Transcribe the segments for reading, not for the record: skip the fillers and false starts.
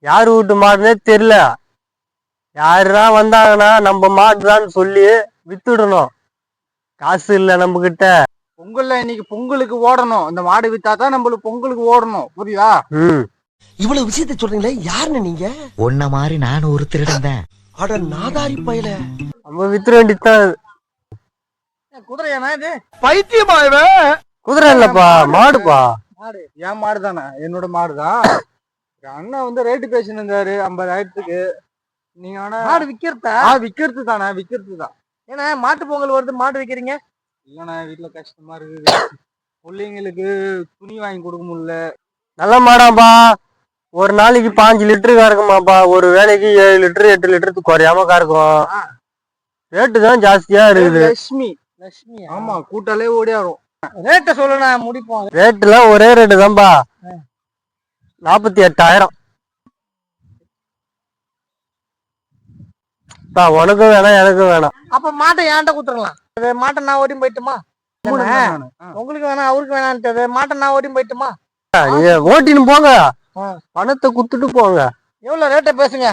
யாரு வீட்டு மாடுனே தெரியல. யாருதான் வந்தாங்கன்னா நம்ம மாடுதான்னு சொல்லி வித்துடணும். காசு இல்ல நம்ம கிட்ட. பொங்கல்ல இன்னைக்கு பொங்கலுக்கு ஓடணும். இந்த மாடு வித்தாதான் நம்மளுக்கு பொங்கலுக்கு ஓடணும். புரியுதா? இவ்வளவு விஷயத்த சொல்றீங்களே, யாருன்னு நீங்க? ஒன்ன மாதிரி நானும் ஒரு திருடன் தான். அட நாதாரி பயல, நம்ம வித்துற வேண்டியதுதான். குதிரையானா இது? பைத்தியமா இவன்? குதிரை இல்லப்பா, மாடுப்பா. மாடு என் மாடு தானே, என்னோட மாடுதான். அண்ணன் வந்து ரேட்டு பேசினிருந்தாரு 50,000க்கு. நீங்க ஆனா மாடு விக்கிறதா? விக்கிறது தானே, விக்கிறது தான். ஏன்னா மாட்டு பொங்கல் வருது, மாடு விக்கிறீங்க? இல்லண்ணா, வீட்டுல கஷ்டமா இருக்குது. பிள்ளைங்களுக்கு துணி வாங்கி கொடுக்க முடியல. நல்ல மாடாப்பா. ஒரு நாளைக்கு 5 லிட்டரு கறக்குமாப்பா. ஒரு வேலைக்கு 7 லிட்டரு 8 லிட்டருக்கு குறையாம கறக்கும். ரேட்டு தான் ஜாஸ்தியா இருக்குது. லட்சுமி ஆமா, கூட்டாலே ஓடியாரும். ரேட்ட சொல்லுண்ணா, முடிப்போம். ரேட்டுலாம் ஒரே ரேட்டு தான்பா, 48,000. உனக்கும் வேணாம் எனக்கும் வேணாம். அப்ப மாட்டை ஏன்ட்ட குத்துறலாம். மாட்டை நான் ஓடி போயிட்டுமா? உங்களுக்கு வேணாம் அவருக்கு வேணான்ட்டு மாட்டை நான் ஓடி போயிட்டுமா? நீங்க ஓட்டின்னு போங்க, பணத்தை குத்துட்டு போங்க. எவ்வளவு ரேட்ட பேசுங்க.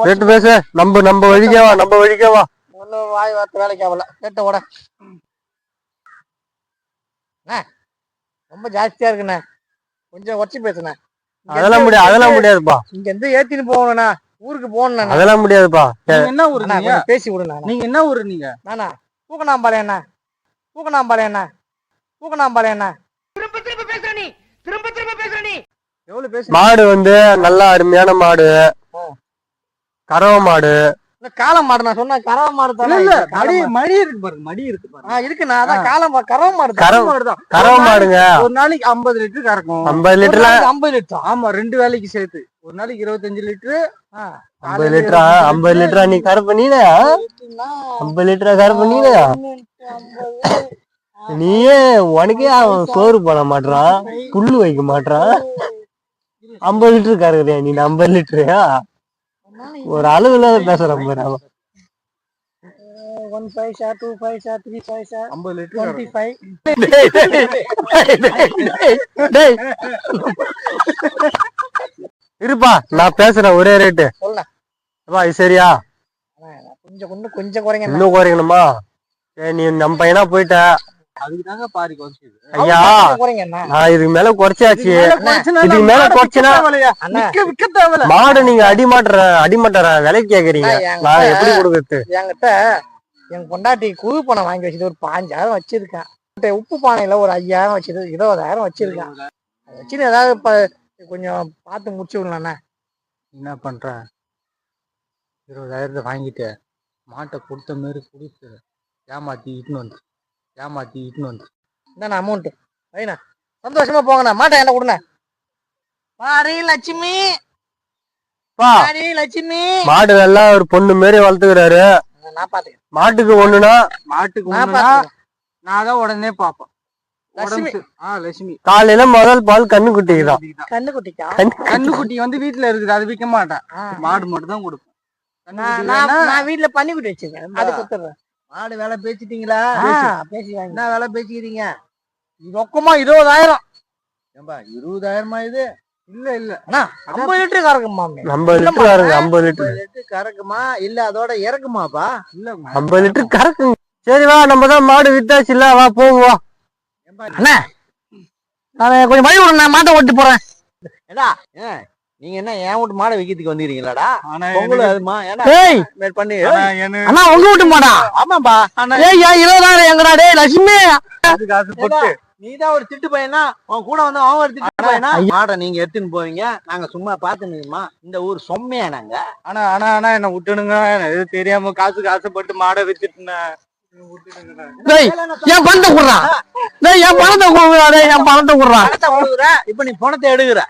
ரேட்டு பேச. நம்ம வழிக்கவா, நம்ம வழிக்கவா. வாய் வார்த்தை வேலைக்கு ஆகல. ரேட்ட ஓட ரொம்ப ஜாஸ்தியா இருக்குண்ணே, கொஞ்சம் உடச்சி பேசுனேன். அதெல்லாம் முடியாதுப்பா. இங்க இருந்து ஏத்தின்னு போகணும்ண்ணா, ஊருக்கு போகணும். அதெல்லாம் முடியாதுப்பா. என்ன ஊரு? பேசி விடுண்ணா. நீங்க என்ன ஊரு? நீங்க நானா பூக்கணாம்பாளையண்ணா. எவ்வளவு பேச? மாடு வந்து நல்ல அருமையான மாடு, கறவை மாடு. காளை மாடு நான் சொன்ன கறவை மாடு தானே. மடி இருக்கு பாருங்க, மடி இருக்கு பாருங்க. இருக்குண்ணா, அதான் கறவை மாடு. கறவை மாடுங்க. ஒரு நாளைக்கு 50 லிட்டர் கறக்கும். 50 லிட்டர்ல 50 லிட்டர். ஆமா, 2 வேலைக்கு சேர்த்து ஒரு நாளைக்கு 25 லிட்டரு. 50 லிட்டரா? 50 லிட்டரா நீ கரை பண்ணின? 50 லிட்டரா கரை பண்ணின? நீயே உனக்கே அவன் சோறு பண்ண மாட்டான், புல்லு வைக்க மாட்டான். 50 லிட்டரு கறக்குறியா நீ? 50 லிட்டரையா? ஒரு அளவு இல்லாத பேசுற பாரு. 1 பைசா 2 பைசா 3 பைசா 50 லிட்டர் 25. இருப்பா, நான் பேசுறேன் ஒரே ரேட்டு. இது சரியா? கொஞ்சம் குறைங்க. இன்னும் குறைக்கணுமா? சரி, நீ நம்ம பையனா போயிட்ட. அதுக்குதாங்க பாரி குறைச்சது. ஐயா, நான் இதுக்கு மேல குறைச்சாச்சு. இதுக்கு மேல குறைச்சுனா மாடு நீங்க அடிமட்டுற விலை கேக்குறீங்க. நான் எப்படி கொடுக்கறது? என்கிட்ட என் பொண்டாட்டி குழு பணம் வாங்கி வச்சது ஒரு 5,000 வச்சிருக்கேன். உப்பு பானையில ஒரு 5,000 வச்சது 20,000 வச்சிருக்கேன். வச்சு ஏதாவது கொஞ்சம் பார்த்து முடிச்சு விடலாண்ணா. என்ன பண்ற? 20,000 வாங்கிட்டு மாட்டை கொடுத்த மாதிரி கொடுத்து ஏமாத்தி இட்டுன்னு வந்து என்ன அமௌண்ட் வைண்ணா, சந்தோஷமா போங்கண்ணா. மாட்டை என்ன கொடுண்ணா. பாரி லட்சுமி, பாரி லட்சுமி. மாடு எல்லாம் ஒரு பொண்ணு மாரி வளர்த்துக்கிறாரு. நான் பாத்துக்கிறேன். மாட்டுக்கு ஒண்ணுனா நான் தான் உடனே பாப்பேன். லட்சுமி காலையில முதல் பால் கண்ணு குட்டிக்குதான். கண்ணுக்குட்டி வந்து வீட்டுல இருக்குது, அது விற்க மாட்டேன். மாடு மட்டும் தான் கொடுப்பேன். நான் வீட்டுல பன்னிக்குட்டி வச்சிருக்கேன், அது கொடுத்துறேன். மாடு வேலை பேசிட்டீங்களா? என்ன வேலை பேசிக்கிறீங்க? ரொக்கமா 20,000. 20,000 இது? இல்ல 50 லிட்டர் கறக்குமா? 50 லிட்டர் கறக்கு. 50 லிட்டர் கறக்குமா இல்ல அதோட இறக்குமாப்பா? இல்ல 50 லிட்டர் கறக்குங்க. சரி வா, நம்ம தான் மாடு வித்தாச்சு இல்ல, வா போவோம். அண்ணா நான் கொஞ்சம் வழி விடுங்க, நான் மாட்டை ஓட்டு போறேன். ஏடா நீங்க என்ன என் வீட்டு மாடை விக்கிறதுக்கு வந்துக்கிறீங்களாடா? பொங்கல் அதுமா பண்ணி அண்ணா உங்க வீட்டு மாடா? ஆமாப்பா. 20,000 எங்கடா? டேய் லட்சுமி, நீதான் ஒரு திட்டு பையனா? உன் கூட வந்து அவன் ஒரு திட்டு பையனா? மாடை நீங்க எடுத்துன்னு போவீங்க, நாங்க சும்மா பாத்துனுமா? இந்த ஊர் சொம்மையா நாங்க. ஆனா என்ன விட்டுடுங்க. இது தெரியாம காசுக்கு ஆசைப்பட்டு மாடை வித்துட்டுனேன். என் பணத்தை குடுறான். என் பணத்தை குடுறான். இப்ப நீ பணத்தை எடுக்கிற.